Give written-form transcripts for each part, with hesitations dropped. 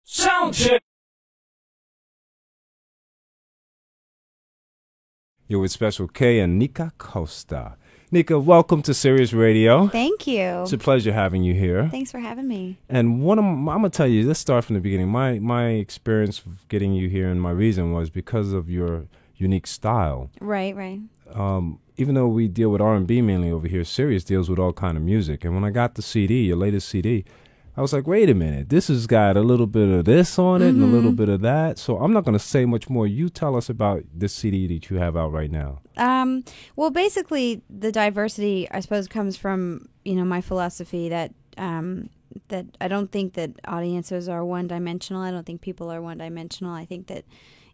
Soundcheck. You're with Special K and Nika Costa. Nika, welcome to Sirius Radio. Thank you. It's a pleasure having you here. Thanks for having me. And I'm going to tell you, let's start from the beginning. My experience of getting you here and my reason was because of your unique style. Right. Even though we deal with R&B mainly over here, Sirius deals with all kind of music. And when I got the CD, your latest CD, I was like, wait a minute, this has got a little bit of this on it and a little bit of that. So I'm not going to say much more. You tell us about this CD that you have out right now. Well, basically, the diversity, I suppose, comes from, my philosophy that that I don't think that audiences are one-dimensional. I don't think people are one-dimensional. I think that,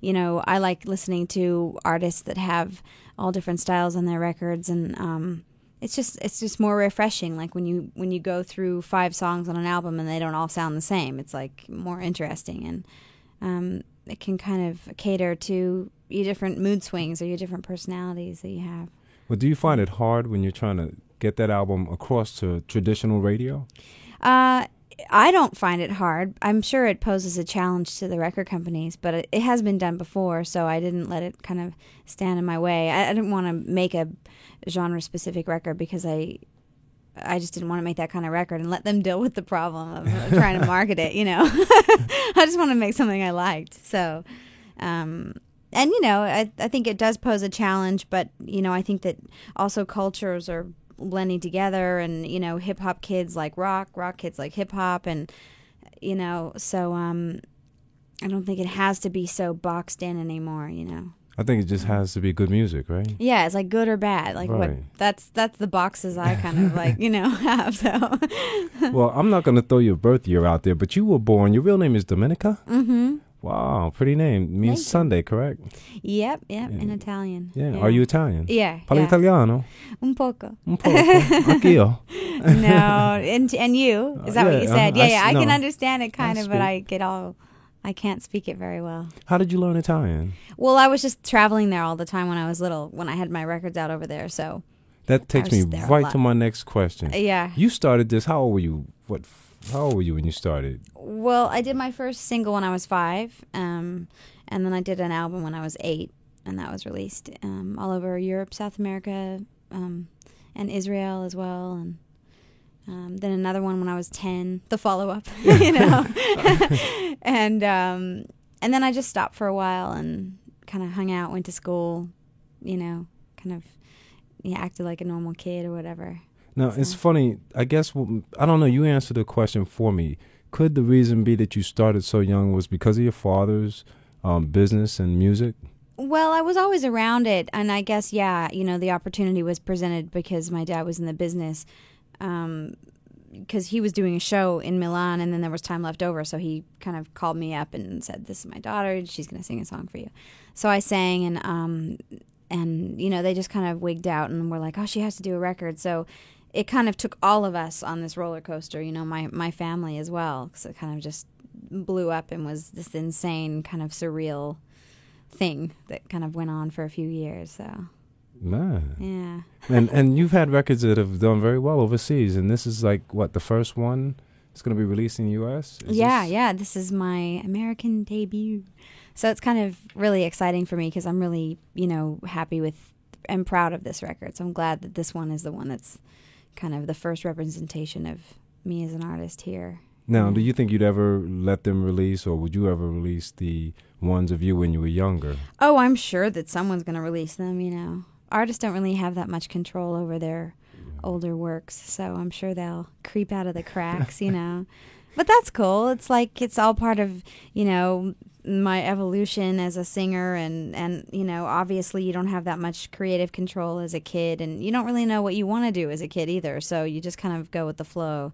I like listening to artists that have all different styles on their records, and it's just more refreshing. Like when you go through 5 songs on an album and they don't all sound the same, it's like more interesting, and it can kind of cater to your different mood swings or your different personalities that you have. Well, do you find it hard when you're trying to get that album across to traditional radio? I don't find it hard. I'm sure it poses a challenge to the record companies, but it has been done before, so I didn't let it kind of stand in my way. I didn't want to make a genre-specific record because I just didn't want to make that kind of record and let them deal with the problem of trying to market it, I just want to make something I liked. So, I think it does pose a challenge, but, I think that also cultures are blending together, and hip hop kids like rock kids like hip hop, and so I don't think it has to be so boxed in anymore. I think it just has to be good music, right? Yeah, it's like good or bad. Like right. That's the boxes I kind of like have. So well, I'm not going to throw your birth year out there, but you were born. Your real name is Domenica. Mm-hmm. Wow, pretty name. It means Sunday, correct? Yep, in Italian. Yeah. Are you Italian? Yeah. Parli italiano? Un poco. Anch'io. No, and you? Is that what you said? I no, can understand it kind of, but speak. I can't speak it very well. How did you learn Italian? Well, I was just traveling there all the time when I was little, when I had my records out over there, so. That takes me right to my next question. Yeah. You started this, how old were you? How old were you when you started? Well, I did my first single when I was 5, and then I did an album when I was 8, and that was released all over Europe, South America, and Israel as well, and then another one when I was 10, the follow-up, and then I just stopped for a while and kind of hung out, went to school, acted like a normal kid or whatever. Now, it's funny, I guess, I don't know, you answered the question for me. Could the reason be that you started so young was because of your father's business and music? Well, I was always around it, and I guess, the opportunity was presented because my dad was in the business, because he was doing a show in Milan, and then there was time left over, so he kind of called me up and said, this is my daughter, she's going to sing a song for you. So I sang, and they just kind of wigged out and were like, oh, she has to do a record, so it kind of took all of us on this roller coaster, my family as well, because it kind of just blew up and was this insane kind of surreal thing that kind of went on for a few years. So, man, yeah, and you've had records that have done very well overseas, and this is like what, the first one? It's going to be released in the U.S. This is my American debut, so it's kind of really exciting for me because I'm really happy with and proud of this record. So I'm glad that this one is the one that's kind of the first representation of me as an artist here. Now, do you think you'd ever let them release, or would you ever release the ones of you when you were younger? Oh, I'm sure that someone's going to release them, Artists don't really have that much control over their older works, so I'm sure they'll creep out of the cracks, But that's cool. It's like it's all part of, my evolution as a singer, and obviously you don't have that much creative control as a kid, and you don't really know what you want to do as a kid either, so you just kind of go with the flow.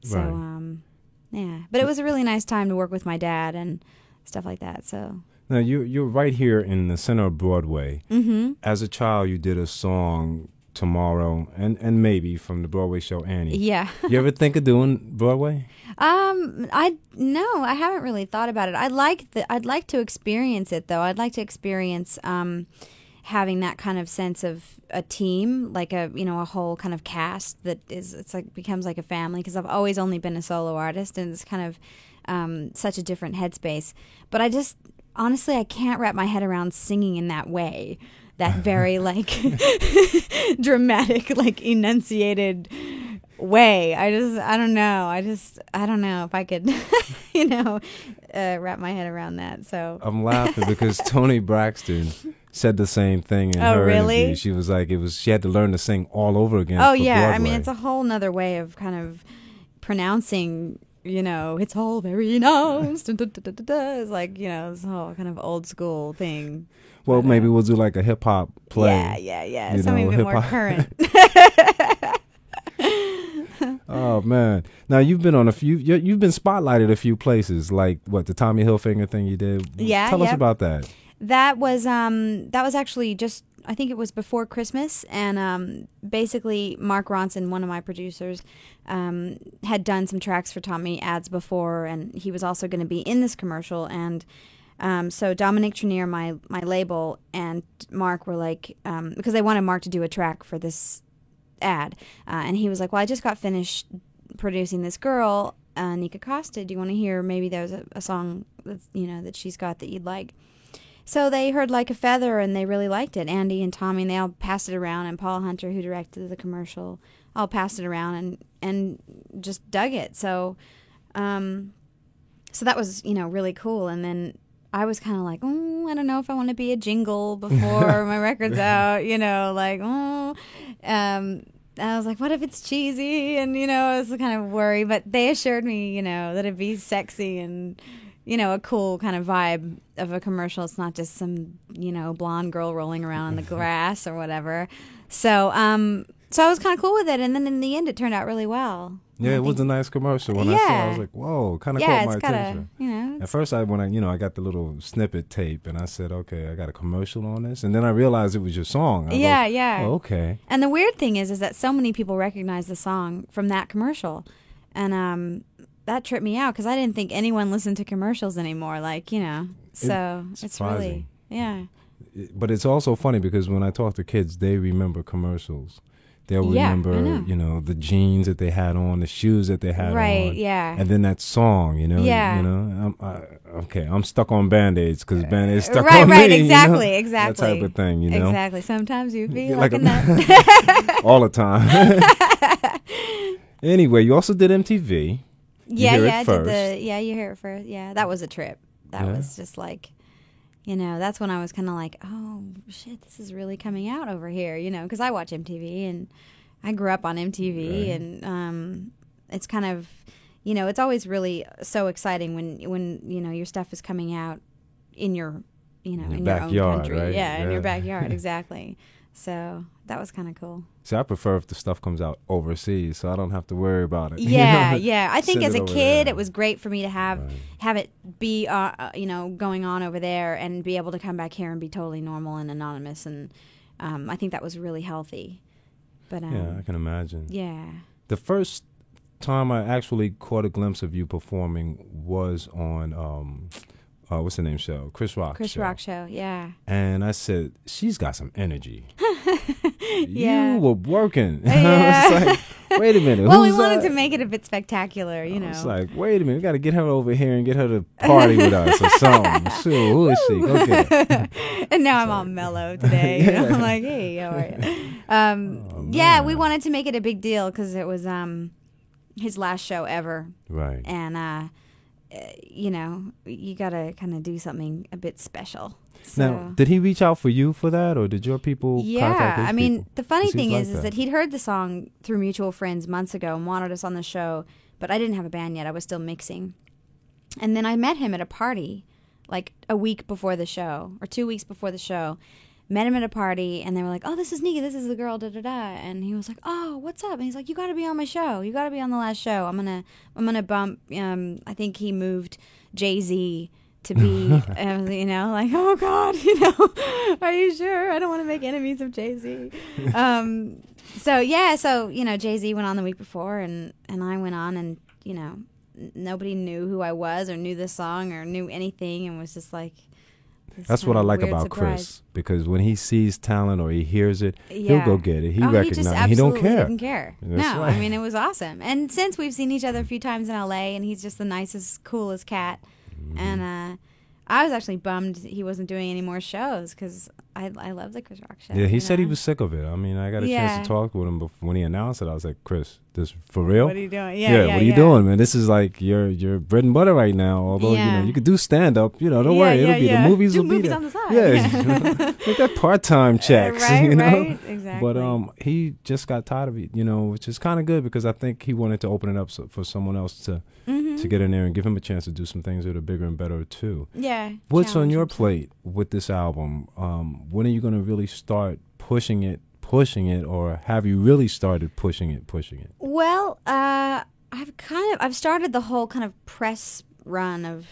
So, right. But it was a really nice time to work with my dad and stuff like that, so. Now, you're right here in the center of Broadway. Mm-hmm. As a child, you did a song, Tomorrow, and maybe from the Broadway show Annie. Yeah. You ever think of doing Broadway? I haven't really thought about it. I'd like to experience it though. I'd like to experience having that kind of sense of a team, like a whole kind of cast that becomes like a family, because I've always only been a solo artist, and it's kind of such a different headspace. But I just, honestly, I can't wrap my head around singing in that way. That very, like, dramatic, like, enunciated way. I don't know. I don't know if I could, wrap my head around that. So I'm laughing because Toni Braxton said the same thing in her really? interview. She was like, she had to learn to sing all over again. Oh, for yeah. Broadway. I mean, it's a whole nother way of kind of pronouncing, it's all very nice. It's like, this whole kind of old school thing. Well, maybe we'll do like a hip hop play. Yeah. Something a bit more current. Oh man! Now you've been on you've been spotlighted a few places, like what, the Tommy Hilfiger thing you did. Yeah, tell us about that. That was actually just, I think it was before Christmas, and basically Mark Ronson, one of my producers, had done some tracks for Tommy ads before, and he was also going to be in this commercial, and so Dominic Trenier, my label, and Mark were like, because they wanted Mark to do a track for this ad, and he was like, well, I just got finished producing this girl, Nika Costa. Do you want to hear, maybe there's a song that's, that she's got that you'd like? So they heard Like a Feather, and they really liked it. Andy and Tommy, and they all passed it around, and Paul Hunter, who directed the commercial, all passed it around and just dug it. So so that was, really cool. And then I was kind of like, I don't know if I want to be a jingle before my record's out, I was like, what if it's cheesy? And, I was kind of worried. But they assured me, that it'd be sexy and, a cool kind of vibe of a commercial. It's not just some, blonde girl rolling around in the grass or whatever. So I was kind of cool with it. And then in the end, it turned out really well. Yeah, it was a nice commercial. When I saw it, I was like, whoa, kind of caught my attention. At first, I got the little snippet tape, and I said, okay, I got a commercial on this. And then I realized it was your song. Yeah. Oh, okay. And the weird thing is that so many people recognize the song from that commercial. And that tripped me out because I didn't think anyone listened to commercials anymore. So it's really, yeah. But it's also funny because when I talk to kids, they remember commercials. They'll remember, the jeans that they had on, the shoes that they had on. Right, yeah. And then that song, Yeah. I'm stuck on Band-Aids because Band-Aids stuck right, on right, me. Exactly. That type of thing, Exactly. Sometimes you feel like a nut. all the time. Anyway, you also did MTV. Yeah, I did You Hear It First. Yeah, that was a trip. That was just like, that's when I was kind of like, oh, shit, this is really coming out over here, because I watch MTV and I grew up on MTV, right. And it's kind of, it's always really so exciting when your stuff is coming out in your, in your own country. Right? Yeah, in your backyard, exactly. So that was kind of cool. See, I prefer if the stuff comes out overseas, so I don't have to worry about it. Yeah. I think as a kid, it was great for me to have it be, going on over there and be able to come back here and be totally normal and anonymous. And I think that was really healthy. But yeah, I can imagine. Yeah. The first time I actually caught a glimpse of you performing was on what's the name show? Chris Rock show, yeah. And I said, she's got some energy. Yeah. You were working. I was like, wait a minute. Well, we wanted to make it a bit spectacular, I was like, wait a minute. We got to get her over here and get her to party with us or something. Sure, who is she? Go get her. And now I'm all mellow today. I'm like, hey, how are you? Yeah, we wanted to make it a big deal because it was his last show ever. Right. And, you got to kind of do something a bit special. So. Now, did he reach out for you for that, or did your people contact his people? The funny thing is that he'd heard the song through mutual friends months ago and wanted us on the show, but I didn't have a band yet. I was still mixing. And then I met him at a party, like a week before the show, or 2 weeks before the show. Met him at a party, and they were like, oh, this is Nika, this is the girl, da-da-da. And he was like, oh, what's up? And he's like, you got to be on my show. You got to be on the last show. I'm gonna bump, I think he moved Jay-Z to be, like, oh God, are you sure? I don't want to make enemies of Jay-Z. So Jay-Z went on the week before, and I went on, and nobody knew who I was or knew the song or knew anything, and was just like, That's what I like about Chris, because when he sees talent or he hears it, he'll go get it. He recognizes. He don't care. Didn't care. That's no, right. I mean, it was awesome. And since we've seen each other a few times in L.A., and he's just the nicest, coolest cat. Mm-hmm. And I was actually bummed he wasn't doing any more shows because I love the Chris Rock show. Yeah, he said he was sick of it. I mean, I got a chance to talk with him before, when he announced it. I was like, Chris, this for real? What are you doing? Yeah, what are you doing, man? This is like your bread and butter right now. Although you could do stand up. Don't worry, it'll be the movies. Do will movies be there. on the side. Yeah, like that part-time checks. Right, exactly. But he just got tired of it. Which is kind of good because I think he wanted to open it up for someone else to get in there and give him a chance to do some things that are bigger and better too. Yeah. What's on your plate with this album? When are you going to really start pushing it, or have you really started pushing it? Well, I've started the whole kind of press run of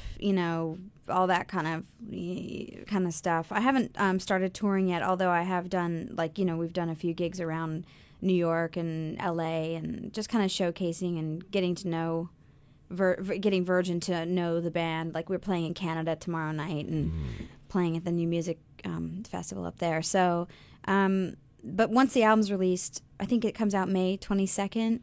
all that kind of stuff. I haven't started touring yet, although I have done we've done a few gigs around New York and LA and just kind of showcasing and getting to know. Getting Virgin to know the band. Like we're playing in Canada tomorrow night and playing at the New Music Festival up there. So, but once the album's released, I think it comes out May 22nd.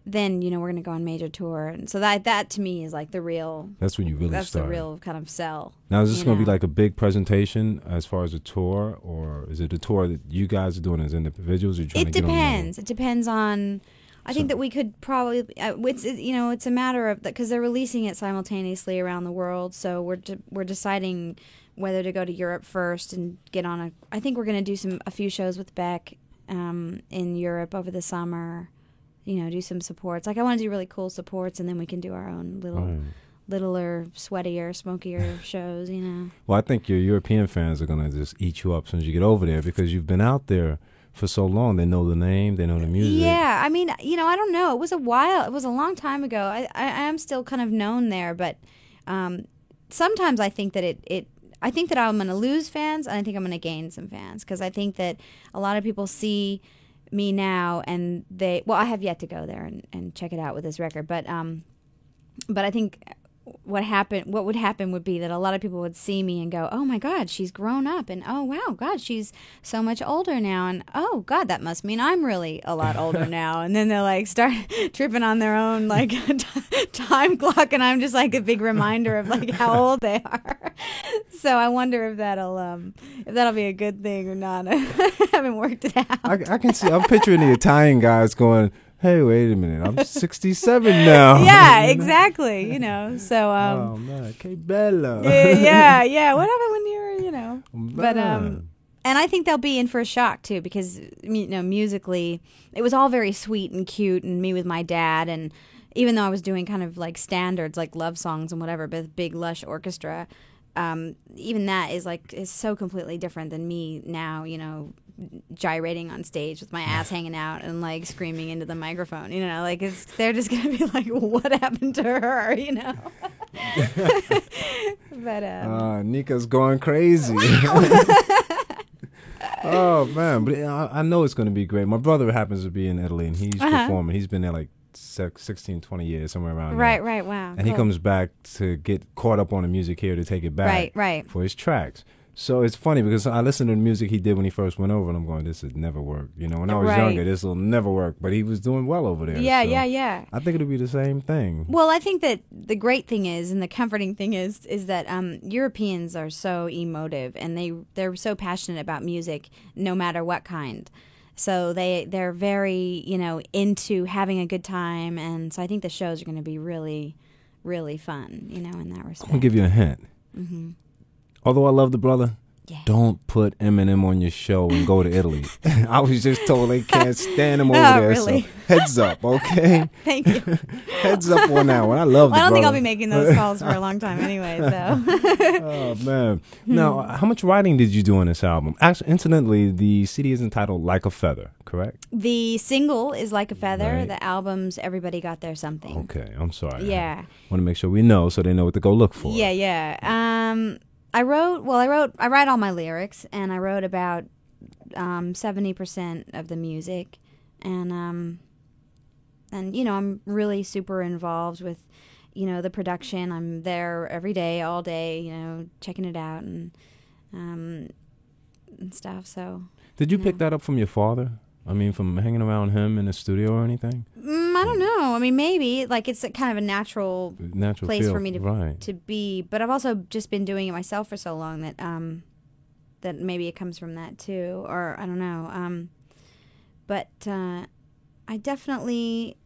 Then we're going to go on major tour, and so that to me is like the real. That's when you really That's start. the real kind of sell. Now, is this going to be like a big presentation as far as a tour, or is it a tour that you guys are doing as individuals? Or you trying It to get depends. On It depends on. I think that we could probably. It's a matter of because they're releasing it simultaneously around the world. So we're deciding whether to go to Europe first and get on a. I think we're going to do a few shows with Beck in Europe over the summer. Do some supports. Like I want to do really cool supports, and then we can do our own littler, sweatier, smokier shows. Well, I think your European fans are going to just eat you up as soon as you get over there because you've been out there for so long. They know the name, they know the music. Yeah, I mean, I don't know. It was a long time ago. I am still kind of known there, but sometimes I think that I think that I'm going to lose fans, and I think I'm going to gain some fans because I think that a lot of people see me now, and I have yet to go there and check it out with this record, but I think what would happen would be that a lot of people would see me and go, oh my God, she's grown up, and oh wow, God, she's so much older now, and oh God, that must mean I'm really a lot older now, and then they'll like start tripping on their own like time clock, and I'm just like a big reminder of like how old they are. So I wonder if that'll be a good thing or not. I haven't worked it out. I can see. I'm picturing the Italian guys going, hey, wait a minute, I'm 67 now. Yeah, exactly. So oh man, che bello. yeah. What happened when you were, But and I think they'll be in for a shock too because musically, it was all very sweet and cute, and me with my dad, and even though I was doing kind of like standards like love songs and whatever, but big lush orchestra, even that is so completely different than me now. Gyrating on stage with my ass hanging out and like screaming into the microphone, they're just gonna be like, what happened to her, But Nika's going crazy. Oh man, but I know it's gonna be great. My brother happens to be in Italy and he's performing. He's been there like 16, 20 years, somewhere around there. Right, wow. And cool. He comes back to get caught up on the music here to take it back right. for his tracks. So it's funny because I listened to the music he did when he first went over, and I'm going, this would never work. When I was younger, this will never work. But he was doing well over there. Yeah. I think it'll be the same thing. Well, I think that the great thing is, and the comforting thing is that Europeans are so emotive, and they're so passionate about music, no matter what kind. So they're very, into having a good time, and so I think the shows are going to be really, really fun, in that respect. I'm going to give you a hint. Mm-hmm. Although I love the brother, don't put Eminem on your show and go to Italy. I was just told they can't stand him over there. Really? So heads up, okay? Thank you. Heads up on that one. I love the brother. I don't think I'll be making those calls for a long time anyway, so. Oh, man. Now, how much writing did you do on this album? Actually, incidentally, the CD is entitled Like a Feather, correct? The single is Like a Feather. Right. The album's Everybody Got Their Something. Okay, I'm sorry. Yeah. I want to make sure we know so they know what to go look for. Yeah. I write all my lyrics, and I wrote about 70% of the music, and I'm really super involved with the production. I'm there every day, all day, checking it out and stuff. So. Did you pick that up from your father? I mean, from hanging around him in the studio or anything? I don't know. I mean, maybe like it's a kind of a natural place feel, for me right. to be. But I've also just been doing it myself for so long that that maybe it comes from that too, or I don't know. But I definitely.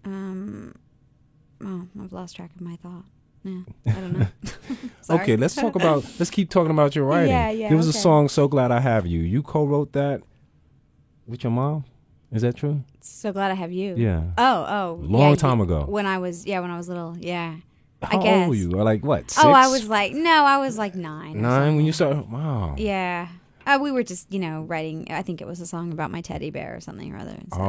I've lost track of my thought. Yeah, I don't know. Okay, let's keep talking about your writing. Yeah, there was a okay. song, So Glad I Have You. You co-wrote that with your mom? Is that true? So Glad I Have You. Yeah. Oh. Long time ago. When I was little, yeah. How I guess. old were you? Like what, 6? I was like 9. 9 when you started? Wow. Yeah. We were just, writing. I think it was a song about my teddy bear or something or other. So,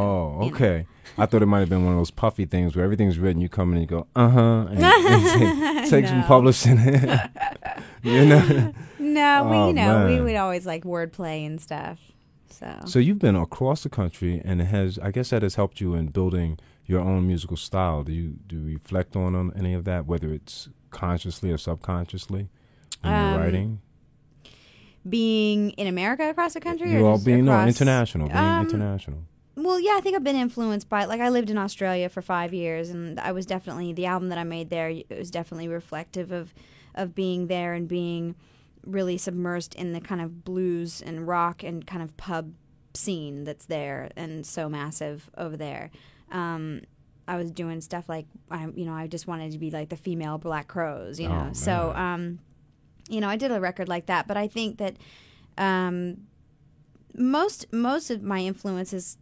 okay. I thought it might have been one of those puffy things where everything's written, you come in and you go, and take some publishing. No, man. we would always like wordplay and stuff. So you've been across the country, and I guess that has helped you in building your own musical style. Do you reflect on any of that, whether it's consciously or subconsciously when you're writing? Being in America across the country? International. Being international. Well, yeah, I think I've been influenced by, like, I lived in Australia for 5 years, and I was definitely, the album that I made there, it was definitely reflective of being there and being really submersed in the kind of blues and rock and kind of pub scene that's there and so massive over there. I was doing stuff like, I just wanted to be like the female Black Crowes, you know. So, I did a record like that, but I think that most of my influences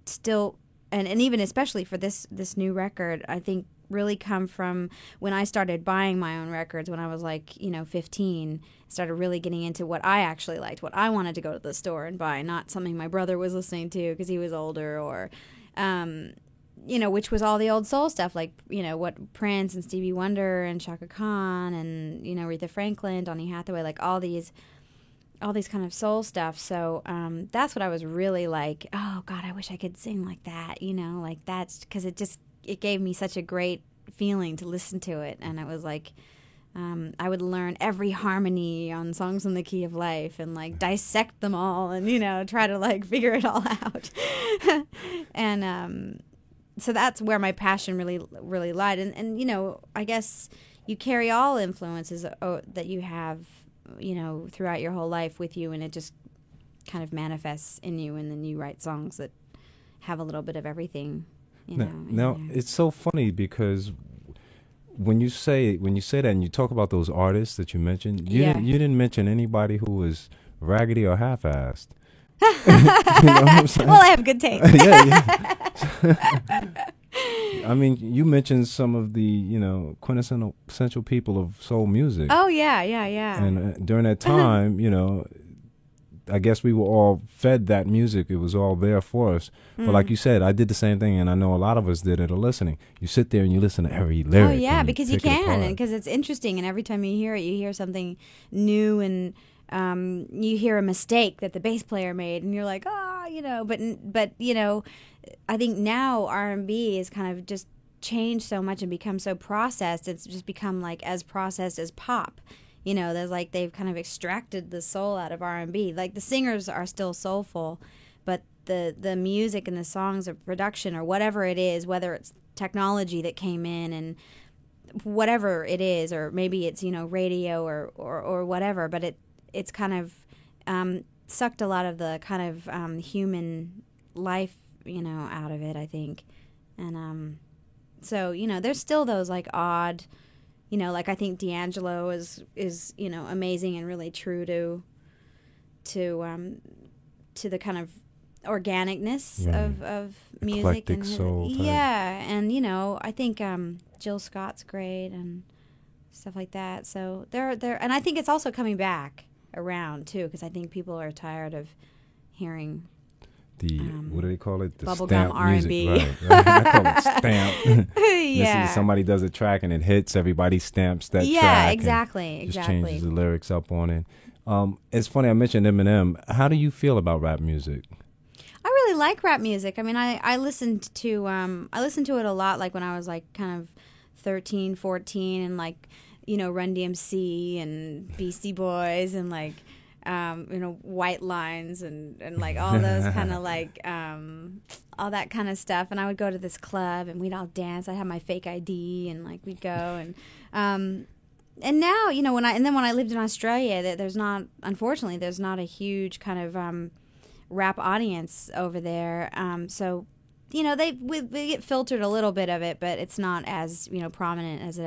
still, and even especially for this new record, I think really come from when I started buying my own records when I was like 15. Started really getting into what I actually liked, what I wanted to go to the store and buy, not something my brother was listening to because he was older, or which was all the old soul stuff, like what Prince and Stevie Wonder and Chaka Khan and Aretha Franklin, Donny Hathaway, like all these kind of soul stuff. So that's what I was really like, oh God, I wish I could sing like that, like that's because it gave me such a great feeling to listen to it. And it was like I would learn every harmony on Songs in the Key of Life and like dissect them all and try to like figure it all out. And so that's where my passion really lied. And I guess you carry all influences that you have throughout your whole life with you, and it just kind of manifests in you, and then you write songs that have a little bit of everything. Now it's so funny because when you say that and you talk about those artists that you mentioned, you didn't mention anybody who was raggedy or half-assed. You know what I'm saying? Well, I have good taste. I mean, you mentioned some of the quintessential people of soul music. Oh yeah. And during that time, I guess we were all fed that music. It was all there for us. But like you said, I did the same thing, and I know a lot of us did it. Or listening, you sit there and you listen to every lyric. Oh yeah, because you can, and because it's interesting, and every time you hear it, you hear something new, and you hear a mistake that the bass player made, and you're like, but I think now R&B is kind of just changed so much and become so processed. It's just become like as processed as pop. There's like they've kind of extracted the soul out of R&B. Like the singers are still soulful, but the music and the songs or production or whatever it is, whether it's technology that came in and whatever it is, or maybe it's radio or whatever, but it's kind of sucked a lot of the kind of human life out of it, I think. And so there's still those like odd, like I think D'Angelo is amazing and really true to the kind of organicness of music. Eclectic soul type. Yeah, and I think Jill Scott's great and stuff like that. So they're and I think it's also coming back around too, because I think people are tired of hearing what do they call it? The bubblegum R&B. R&B. Right. I call it stamp. Yeah. Somebody does a track and it hits, everybody stamps that track. Yeah, exactly. Just changes the lyrics up on it. It's funny, I mentioned Eminem. How do you feel about rap music? I really like rap music. I mean, I listened to it a lot, like when I was like kind of 13, 14, and like, you know, Run DMC and Beastie Boys and like, you know, White Lines and like all those kind of like, all that kind of stuff. And I would go to this club and we'd all dance. I'd have my fake ID and like we'd go and now, you know, when I lived in Australia, unfortunately, there's not a huge kind of rap audience over there. So, you know, they get filtered a little bit of it, but it's not as, you know, prominent as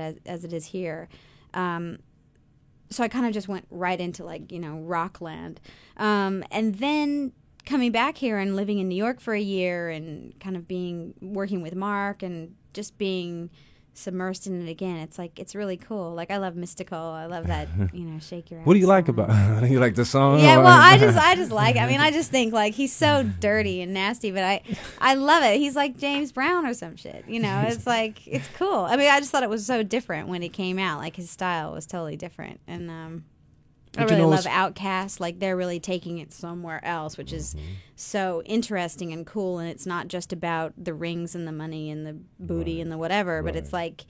it is here. So I kind of just went right into like, you know, Rockland. And then coming back here and living in New York for a year and kind of working with Mark and just being submersed in it again, it's like, it's really cool. Like, I love Mystical. I love that, you know, Shake Your Ass. What do you like about you like the song? Yeah, well, I just like, I mean, I just think like he's so dirty and nasty, but I love it. He's like James Brown or some shit, you know. It's like, it's cool. I mean, I just thought it was so different when it came out. Like, his style was totally different. And I really love Outkast. Like, they're really taking it somewhere else, which is so interesting and cool. And it's not just about the rings and the money and the booty and the whatever, but it's like,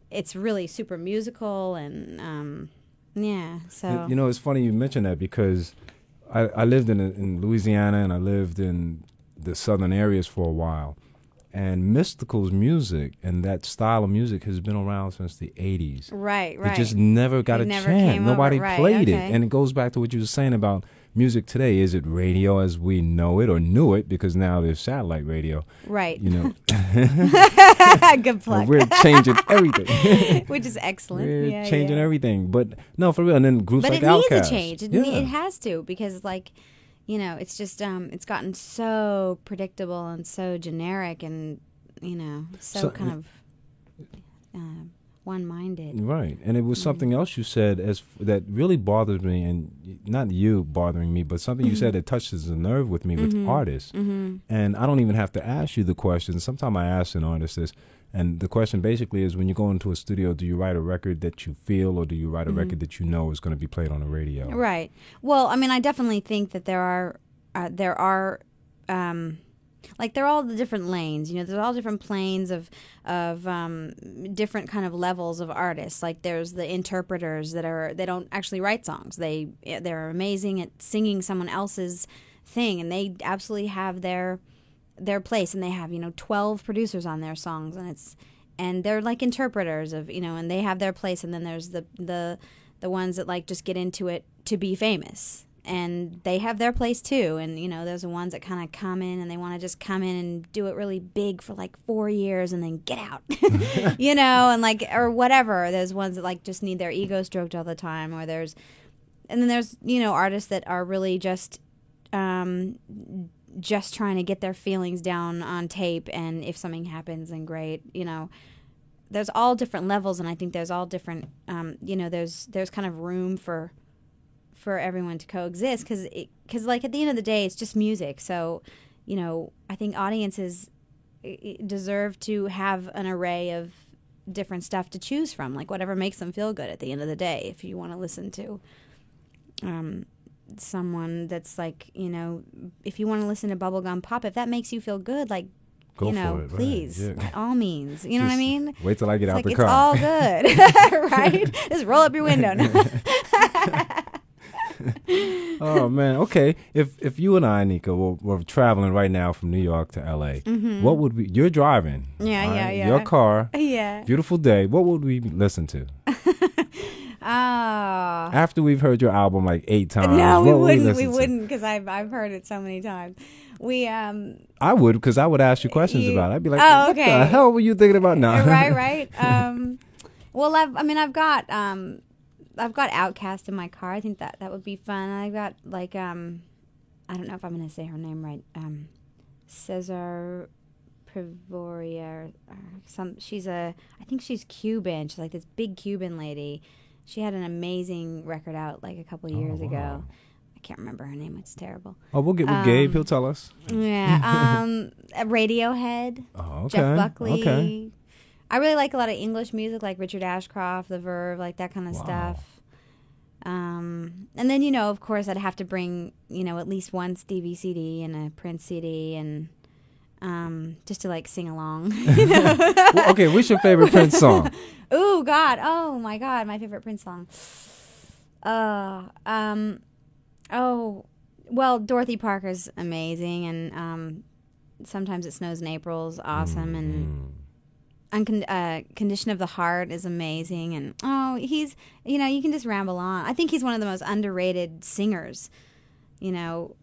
it's really super musical and yeah. So you know, it's funny you mention that because I lived in Louisiana and I lived in the southern areas for a while. And Mystical's music and that style of music has been around since the 80s. Right. It just never got a chance. Nobody played it. And it goes back to what you were saying about music today. Is it radio as we know it or knew it? Because now there's satellite radio. Right. You know. Good plug. We're changing everything. Which is excellent. We're changing everything. But no, for real. And then groups like Outkast. But it needs a change. It has to, because like, you know, it's just it's gotten so predictable and so generic and, you know, so kind of one-minded. Right. And it was something else you said that really bothers me, and not you bothering me, but something you said that touches a nerve with me with artists. And I don't even have to ask you the question. Sometimes I ask an artist this, and the question basically is, when you go into a studio, do you write a record that you feel, or do you write a record that you know is going to be played on the radio? Right. Well, I mean, I definitely think that there are like, they're all the different lanes, you know, there's all different planes of different kind of levels of artists. Like, there's the interpreters they don't actually write songs. They're amazing at singing someone else's thing, and they absolutely have their place, and they have, you know, 12 producers on their songs, and they're like interpreters of, you know, and they have their place. And then there's the ones that like just get into it to be famous, and they have their place too. And, you know, there's the ones that kind of come in and they want to just come in and do it really big for like 4 years and then get out, you know, and like, or whatever. There's ones that like just need their ego stroked all the time, and then there's, you know, artists that are really just trying to get their feelings down on tape, and if something happens, then great. You know, there's all different levels, and I think there's all different, you know, there's kind of room for everyone to coexist, because like, at the end of the day, it's just music. So, you know, I think audiences deserve to have an array of different stuff to choose from, like whatever makes them feel good at the end of the day. If you want to listen to someone that's like, you know, if you want to listen to Bubblegum Pop, if that makes you feel good, like, go you know, for it, please, right. by all means. You know what I mean? Wait till I get out the it's car. It's all good, right? Just roll up your window. Oh man, okay. If you and I, Nika, were traveling right now from New York to LA, what would we? You're driving. Yeah. Your car. Yeah. Beautiful day. What would we listen to? Oh. After we've heard your album like 8 times. No, we wouldn't. We wouldn't, because I've heard it so many times. I would, because I would ask you questions about it. I'd be like, oh, what the hell were you thinking about now? Right. Well, I've got Outkast in my car. I think that would be fun. I've got like I don't know if I'm going to say her name right. Cesar Pravoria or some. I think she's Cuban. She's like this big Cuban lady. She had an amazing record out like a couple of years ago. I can't remember her name. It's terrible. Oh, we'll get with Gabe. He'll tell us. Yeah. Radiohead. Oh, okay. Jeff Buckley. Okay. I really like a lot of English music, like Richard Ashcroft, The Verve, like that kind of stuff. And then, you know, of course, I'd have to bring, you know, at least one Stevie CD and a Prince CD, and just to like sing along. Well, okay, what's your favorite Prince song? Oh God! Oh my God! My favorite Prince song. Oh, well, Dorothy Parker's amazing, and Sometimes It Snows in April's awesome, and Condition of the Heart is amazing, and he's, you can just ramble on. I think he's one of the most underrated singers, out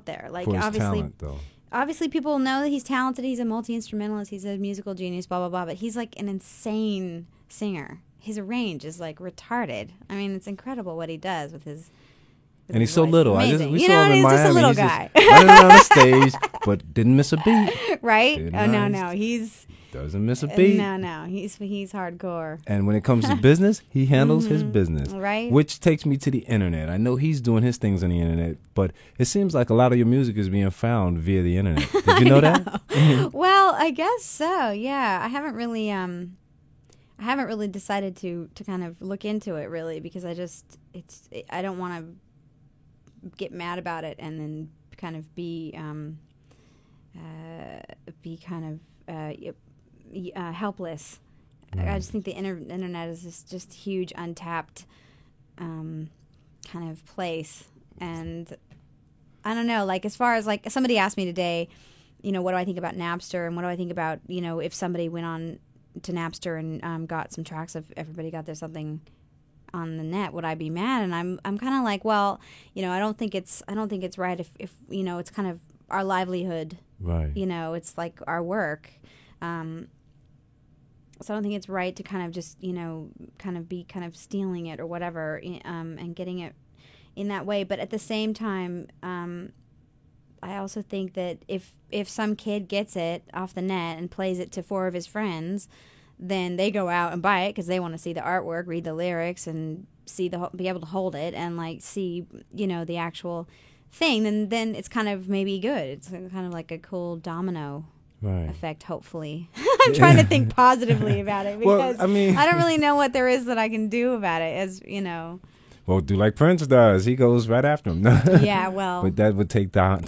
there. Like, For his obviously, talent, though. obviously people know that he's talented, he's a multi-instrumentalist, he's a musical genius, blah, blah, blah, but he's like an insane singer. His range is like retarded. I mean, it's incredible what he does with his And he's his so voice. little. Amazing. We You saw know, him in he's Miami. just a little He's guy. just running around the stage, but didn't miss a beat. Right? Did Oh, no, not. he's... Doesn't miss a beat. No, he's hardcore. And when it comes to business, he handles his business. Right. Which takes me to the internet. I know he's doing his things on the internet, but it seems like a lot of your music is being found via the internet. Did you know that? Well, I guess so. Yeah, I haven't really decided to kind of look into it really, because I don't want to get mad about it and then kind of be helpless. I just think the internet is just huge, untapped kind of place. And I don't know, like, as far as, like, somebody asked me today, what do I think about Napster, and what do I think about, if somebody went on to Napster and got some tracks of everybody got their something on the net, would I be mad? And I'm kind of like, well, I don't think it's right if it's kind of our livelihood. Right. It's like our work. So I don't think it's right to kind of just, kind of be kind of stealing it or whatever, and getting it in that way. But at the same time, I also think that if some kid gets it off the net and plays it to 4 of his friends, then they go out and buy it because they want to see the artwork, read the lyrics, and be able to hold it and like see, the actual thing. Then it's kind of maybe good. It's kind of like a cool domino effect, hopefully. I'm trying to think positively about it, because Well, I mean, I don't really know what there is that I can do about it, as Well, do like Prince does. He goes right after him. Yeah, well, but that would take time and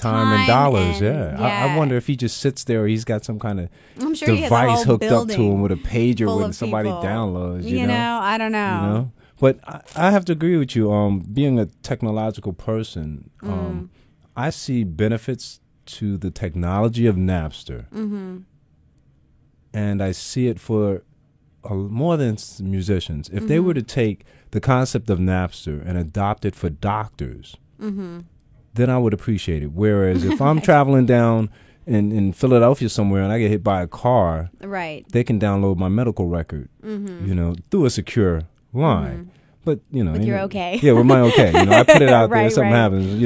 dollars. and- I wonder if he just sits there. He's got some kind of I'm sure he has a device whole hooked up to building him with a pager full when of somebody people. downloads. You know, I don't know. You know? But I have to agree with you. Being a technological person, I see benefits to the technology of Napster, and I see it for more than musicians. If they were to take the concept of Napster and adopt it for doctors, then I would appreciate it. Whereas if I'm traveling down in Philadelphia somewhere and I get hit by a car, Right. they can download my medical record, through a secure line. But, With your okay. Yeah, with my okay. I put it out there. Right, If something right. happens,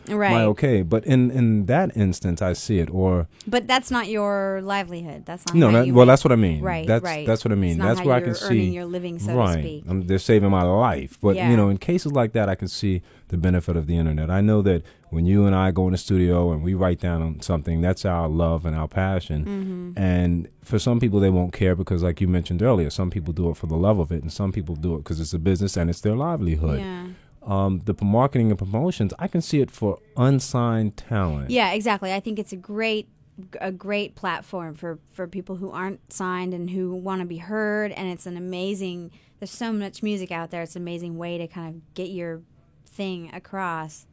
Right. my okay. But in that instance, I see it. Or But that's not your livelihood. That's not no, how you well, make- that's what I mean. Right, That's right. that's what I mean. It's not That's how where I you're can earning see your living, so to right. speak. They're saving my life. But Yeah. in cases like that, I can see the benefit of the internet. I know that when you and I go in the studio and we write down on something, that's our love and our passion. And for some people, they won't care because, like you mentioned earlier, some people do it for the love of it, and some people do it because it's a business and it's their livelihood. Yeah. The marketing and promotions, I can see it for unsigned talent. Yeah, exactly. I think it's a great platform for people who aren't signed and who want to be heard, and it's an amazing, there's so much music out there, it's an amazing way to kind of get your thing across.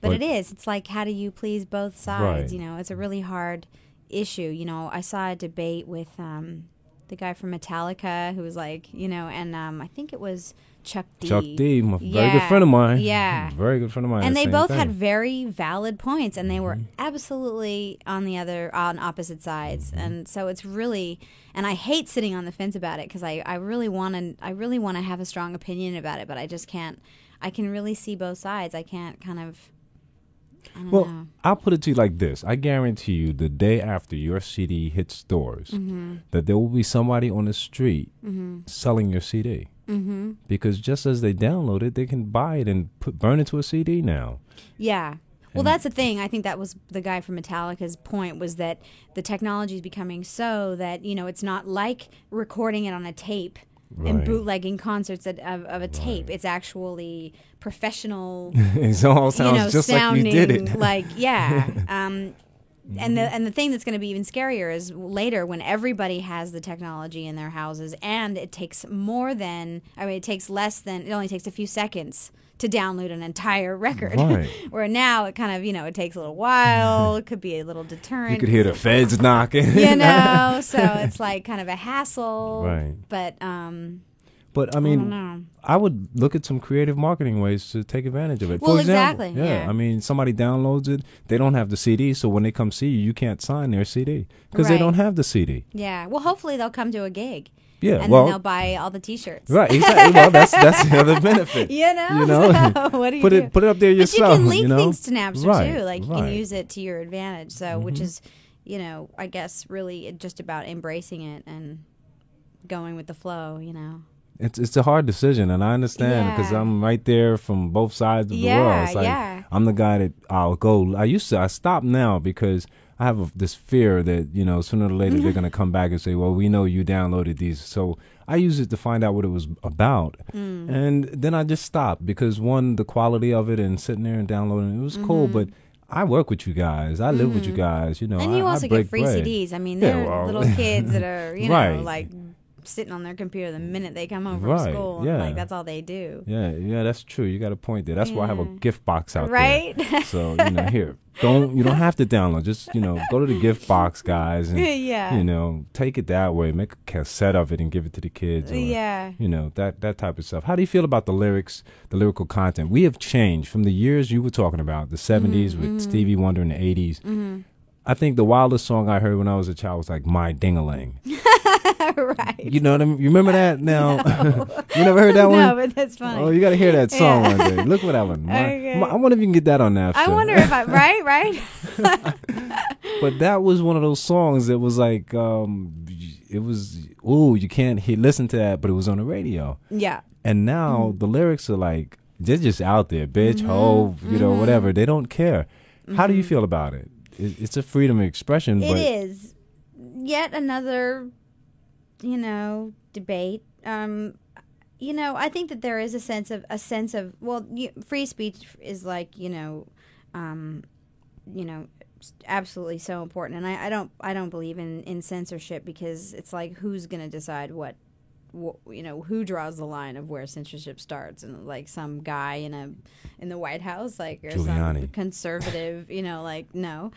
But it is, it's like, how do you please both sides? Right. It's a really hard issue. I saw a debate with the guy from Metallica who was like, and I think it was Chuck D. Chuck D, very good friend of mine. Yeah. Very good friend of mine. And they Same both thing. had very valid points, and they were absolutely on opposite sides. And so it's really, and I hate sitting on the fence about it because I really want to have a strong opinion about it, but I just can't. I can really see both sides. I can't kind of. I don't know. I'll put it to you like this. I guarantee you the day after your CD hits stores, that there will be somebody on the street selling your CD. Because just as they download it, they can buy it and burn it to a CD now. Yeah. Well, that's the thing. I think that was the guy from Metallica's point, was that the technology is becoming so that, it's not like recording it on a tape and Right. bootlegging concerts of a tape. It's actually professional, It all sounds just sounding like you did it. like, yeah. And the thing that's going to be even scarier is later when everybody has the technology in their houses, and it takes it only takes a few seconds to download an entire record. Right. Where now it kind of, it takes a little while. It could be a little deterrent. You could hear the feds knocking. So it's like kind of a hassle. Right. But I mean, I would look at some creative marketing ways to take advantage of it. Well, For example, exactly. Yeah. I mean, somebody downloads it. They don't have the CD, so when they come see you, you can't sign their CD because they Right. don't have the CD. Yeah. Well, hopefully they'll come to a gig. Yeah. And well, then they'll buy all the T-shirts. right. Exactly. Well, that's the other benefit. So what do you do? Put it up there yourself. But you can link things to Napster Right, too. Like you right. can use it to your advantage. So which is, I guess really just about embracing it and going with the flow. It's a hard decision, and I understand because Yeah. I'm right there from both sides of the world. It's like, yeah. I'm the guy that I'll go. I stopped now because I have this fear that, sooner or later they're going to come back and say, well, we know you downloaded these. So I used it to find out what it was about. And then I just stopped because, one, the quality of it and sitting there and downloading, it was cool, but I work with you guys. I live with you guys. And you also I break get free bread. CDs. I mean, Yeah, they're well, little kids that are, Right. like sitting on their computer the minute they come home from Right, school. yeah. Like that's all they do. Yeah, that's true. You got a point there. That's why I have a gift box out Right? there. So, here. You don't have to download. Just, go to the gift box, guys, and Yeah. take it that way. Make a cassette of it and give it to the kids. Or, Yeah. that type of stuff. How do you feel about the lyrics, the lyrical content? We have changed from the years you were talking about, the 70s with Stevie Wonder in the 80s. I think the wildest song I heard when I was a child was like My Ding-a-Ling. Right. You know what I mean? You remember that now? You never heard that one? No, but that's funny. Oh, you got to hear that song one day. Look for that one. Okay. I wonder if you can get that on Napster. I wonder if right? But that was one of those songs that was like, it was, you can't listen to that, but it was on the radio. Yeah. And now the lyrics are like, they're just out there, bitch, hoe, whatever. They don't care. How do you feel about it? It's a freedom of expression. It but is yet another, debate. I think that there is a sense of free speech is like, absolutely so important. And I don't believe in censorship because it's like, who's going to decide what who draws the line of where censorship starts, and like some guy in the White House, like, or Giuliani. some conservative, no.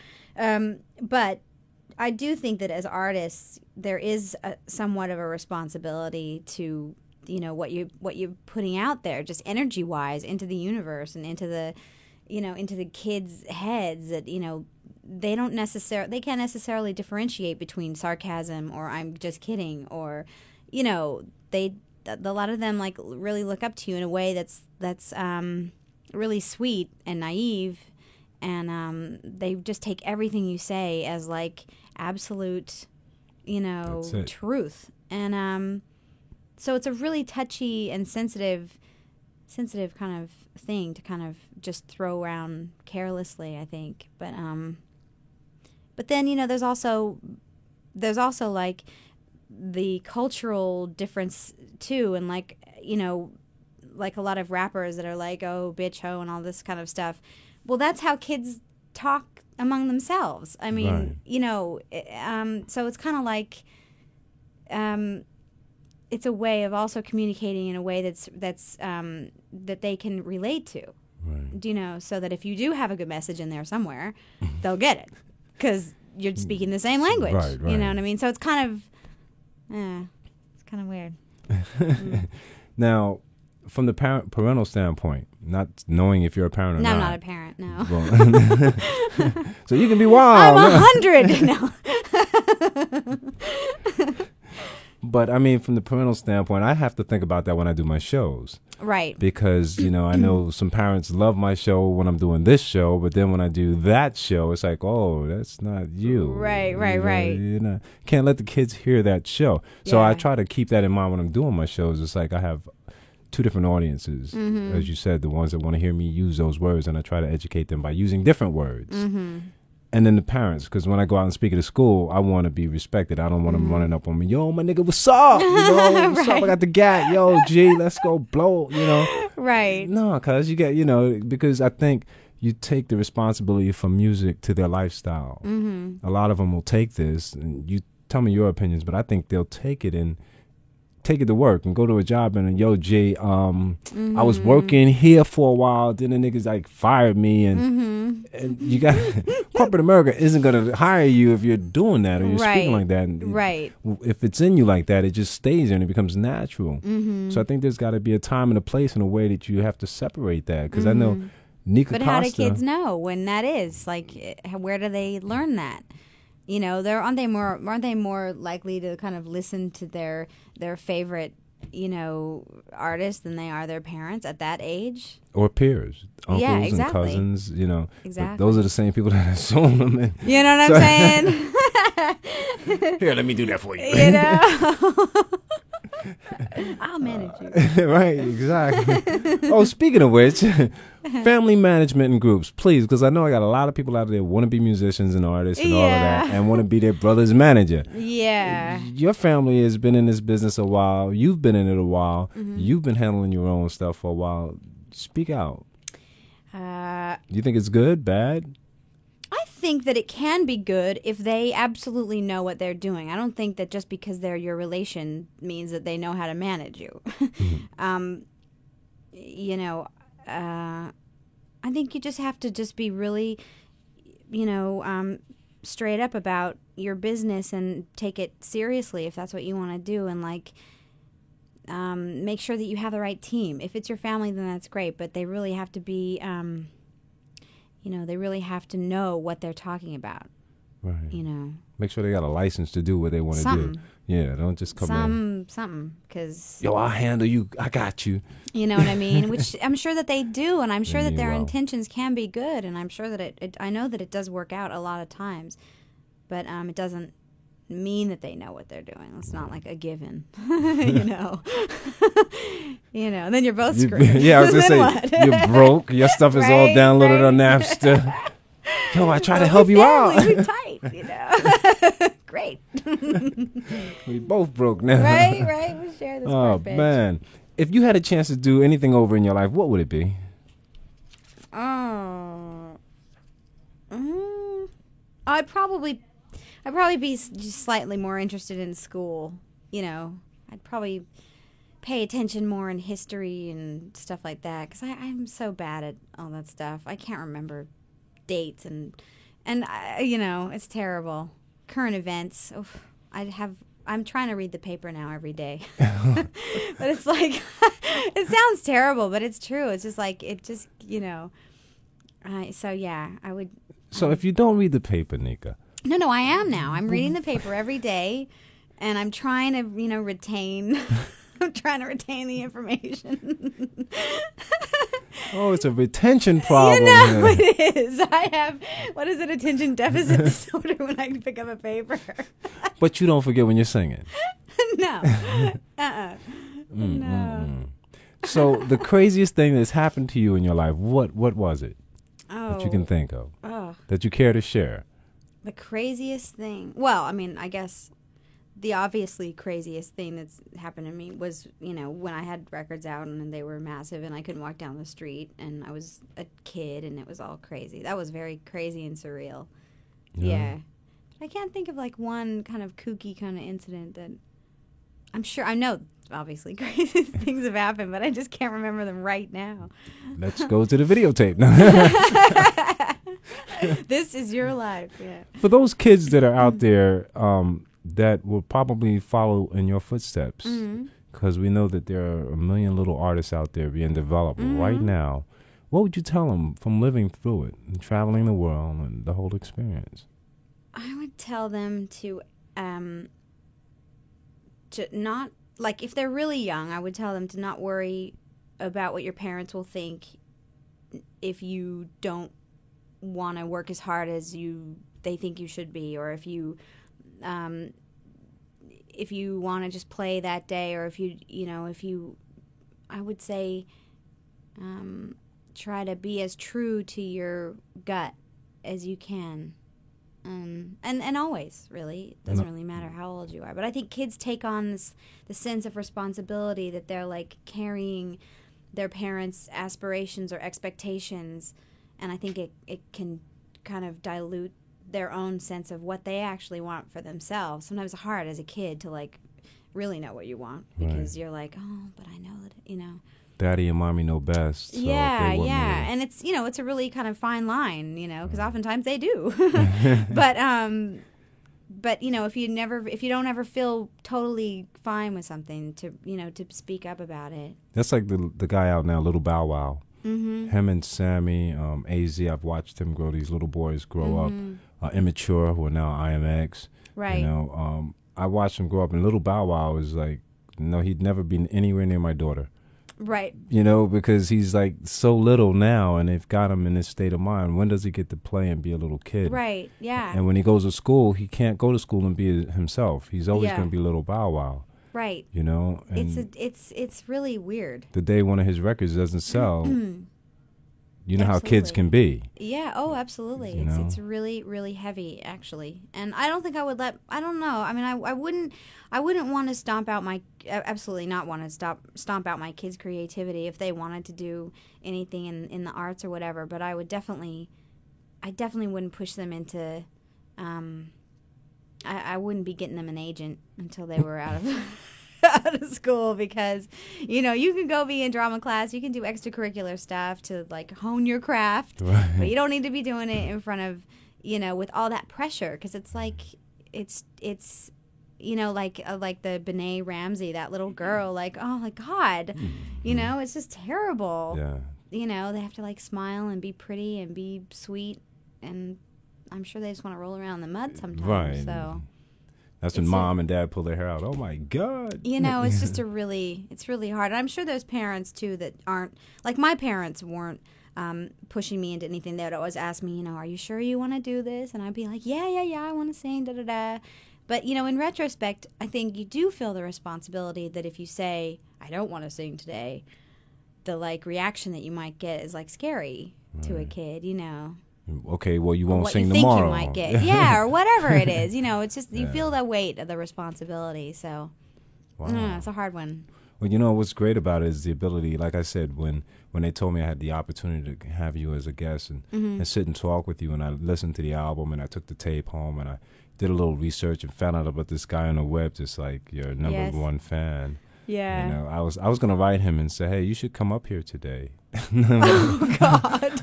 But I do think that as artists, there is somewhat of a responsibility to, what you're putting out there, just energy wise, into the universe and into the, into the kids' heads that, they can't necessarily differentiate between sarcasm or I'm just kidding, or, a lot of them like really look up to you in a way that's really sweet and naive, and they just take everything you say as like absolute, truth, and so it's a really touchy and sensitive kind of thing to kind of just throw around carelessly, I think, but then there's also like the cultural difference too, and like like a lot of rappers that are like, oh, bitch, ho, and all this kind of stuff. Well, that's how kids talk among themselves. I mean, right. So it's kind of like it's a way of also communicating in a way that's that they can relate to. Right. So that if you do have a good message in there somewhere, they'll get it because you're speaking the same language. Right. You know what I mean? So it's kind of weird. Now, from the parental standpoint, not knowing if you're a parent or No, not. I'm not a parent, no. Well, so you can be wild. I'm 100. No. But I mean, from the parental standpoint, I have to think about that when I do my shows. Right. Because, I know some parents love my show when I'm doing this show, but then when I do that show, it's like, oh, that's not you. Right. Can't let the kids hear that show. So Yeah. I try to keep that in mind when I'm doing my shows. It's like I have two different audiences, as you said, the ones that want to hear me use those words, and I try to educate them by using different words. And then the parents, because when I go out and speak at a school, I want to be respected. I don't want them running up on me. Yo, my nigga, what's up? What's up? I got the gat. Yo, G, let's go blow, Right. No, because you get, because I think you take the responsibility from music to their lifestyle. Mm-hmm. A lot of them will take this, and you tell me your opinions, but I think they'll take it and take it to work and go to a job and yo, Jay, I was working here for a while, then the niggas like fired me, and you got corporate America isn't gonna hire you if you're doing that or you're speaking like that. And if it's in you like that, it just stays there and it becomes natural. So I think there's got to be a time and a place and a way that you have to separate that, because I know Nika But Costa, how do kids know when that is? Like, where do they learn that? You know, aren't they more likely to kind of listen to their favorite, you know, artists than they are their parents at that age? Or peers, uncles and cousins, you know. Exactly. Those are the same people that assume them. And you know what I'm saying? Here, let me do that for you. You know? I'll manage you. Right, exactly. Oh, speaking of which, family management and groups, please, because I know I got a lot of people out there want to be musicians and artists and all of that, and want to be their brother's manager. Yeah. Your family has been in this business a while. You've been in it a while. You've been handling your own stuff for a while. Speak out. You think it's good, bad? I think that it can be good if they absolutely know what they're doing. I don't think that just because they're your relation means that they know how to manage you. You know, I think you just have to just be really, you know, straight up about your business and take it seriously if that's what you want to do, and like make sure that you have the right team. If it's your family, then that's great, but they really have to be you know, they really have to know what they're talking about. Right. You know. Make sure they got a license to do what they want to do. Yeah, don't just come in. Something, because... Yo, I'll handle you. I got you. You know what I mean? Which I'm sure that they do, and I'm sure that their intentions can be good, and I'm sure that I know that it does work out a lot of times, but it doesn't mean that they know what they're doing. It's not like a given, you know. You know, and then you're both screwed. Yeah, I was gonna say you're broke. Your stuff is all downloaded on Napster. Yo, I try to help you out. We're tight, you know. Great. We both broke now. Right. We share this. Oh man, if you had a chance to do anything over in your life, what would it be? I'd probably be just slightly more interested in school. You know, I'd probably pay attention more in history and stuff like that, because I'm so bad at all that stuff. I can't remember dates and you know, it's terrible. Current events. Oof, I'm trying to read the paper now every day, but it's like it sounds terrible, but it's true. It's just like you know. So yeah, I would. So if you don't read the paper, Nika. No, I am now. I'm reading the paper every day, and I'm trying to, you know, retain. I'm trying to retain the information. Oh, it's a retention problem. You know, it is. I have, what is it, attention deficit disorder when I pick up a paper. But you don't forget when you're singing. No. No. So the craziest thing that's happened to you in your life, what was it that you can think of that you care to share? The craziest thing? Well, I mean, I guess the obviously craziest thing that's happened to me was, you know, when I had records out and they were massive and I couldn't walk down the street and I was a kid and it was all crazy. That was very crazy and surreal. Yeah. I can't think of like one kind of kooky kind of incident that I know obviously crazy things have happened, but I just can't remember them right now. Let's go to the videotape. This is your life. Yeah. For those kids that are out there, that will probably follow in your footsteps, because we know that there are a million little artists out there being developed right now. What would you tell them from living through it and traveling the world and the whole experience? I would tell them to not, like, if they're really young, I would tell them to not worry about what your parents will think if you don't want to work as hard as they think you should be, or if you want to just play that day, or I would say try to be as true to your gut as you can. And always, really, it doesn't really matter how old you are. But I think kids take on the sense of responsibility that they're like carrying their parents' aspirations or expectations, and I think it can kind of dilute their own sense of what they actually want for themselves. Sometimes it's hard as a kid to like really know what you want because you're like, oh, but I know that, you know. Daddy and mommy know best. So yeah, they want me to- and it's, you know, it's a really kind of fine line, you know, because oftentimes they do. But you know, if you don't ever feel totally fine with something, to, you know, to speak up about it. That's like the guy out now, Little Bow Wow. Mm-hmm. Him and Sammy, AZ. I've watched him grow. These little boys grow up, immature, who are now IMX. Right. You know, I watched him grow up, and Little Bow Wow was like, no, he'd never been anywhere near my daughter. Right. You know, because he's like so little now, and they've got him in this state of mind. When does he get to play and be a little kid? Right. Yeah. And when he goes to school, he can't go to school and be himself. He's always Yeah. going to be Little Bow Wow. Right. You know, and It's really weird. the day one of his records doesn't sell, you know how kids Absolutely. can be. Yeah. Oh, absolutely. You It's know? really, really heavy, actually. And I don't think I would I don't know. I mean, I wouldn't want to stomp out absolutely not want to stomp out my kids' creativity if they wanted to do anything in the arts or whatever. But I definitely wouldn't push them into, I wouldn't be getting them an agent until they were out of school, because, you know, you can go be in drama class, you can do extracurricular stuff to like hone your craft, but you don't need to be doing it in front of, you know, with all that pressure, because it's like it's you know, like the Benet Ramsey, that little girl, like, oh my God, you know, it's just terrible. Yeah. You know, they have to like smile and be pretty and be sweet, and I'm sure they just want to roll around in the mud sometimes. Right. So That's when It's mom and dad pull their hair out. Oh my God. you know, it's just it's really hard. And I'm sure there's parents too that aren't, like my parents weren't pushing me into anything. They would always ask me, you know, are you sure you want to do this? And I'd be like, yeah, I want to sing, da-da-da. But, you know, in retrospect, I think you do feel the responsibility that if you say, I don't want to sing today, the like reaction that you might get is like scary to a kid, you know. Okay, well, you Or won't what sing you think tomorrow. you might get. Yeah, or whatever it is. You know, it's just, you feel the weight of the responsibility. So, Wow. it's a hard one. Well, you know, what's great about it is the ability, like I said, when they told me I had the opportunity to have you as a guest and sit and talk with you, and I listened to the album and I took the tape home and I did a little research and found out about this guy on the web, just like your number Yes. one fan. Yeah. You know, I was gonna write him and say, hey, you should come up here today. Oh God!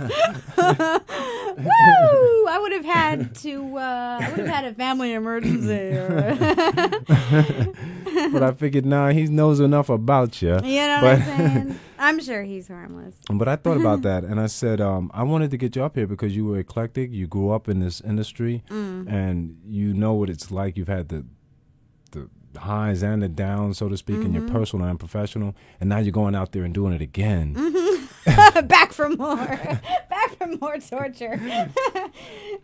Woo! I would have had a family emergency. But I figured, he knows enough about you. You know what I'm saying? I'm sure he's harmless. But I thought about that, and I said, I wanted to get you up here because you were eclectic. You grew up in this industry, and you know what it's like. You've had the highs and the downs, so to speak, in your personal and professional, and now you're going out there and doing it again. Back for more torture.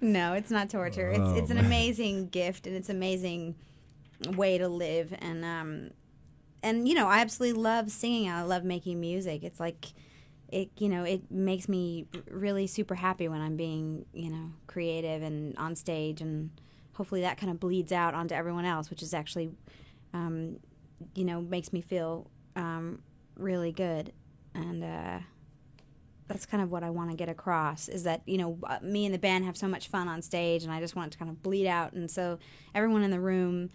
No, it's not torture. It's an amazing gift, and it's an amazing way to live. And you know, I absolutely love singing. I love making music. It's like it makes me really super happy when I'm being, you know, creative and on stage, and hopefully that kind of bleeds out onto everyone else, which is actually, you know, makes me feel really good. And that's kind of what I want to get across, is that, you know, me and the band have so much fun on stage, and I just want it to kind of bleed out. And so everyone in the room,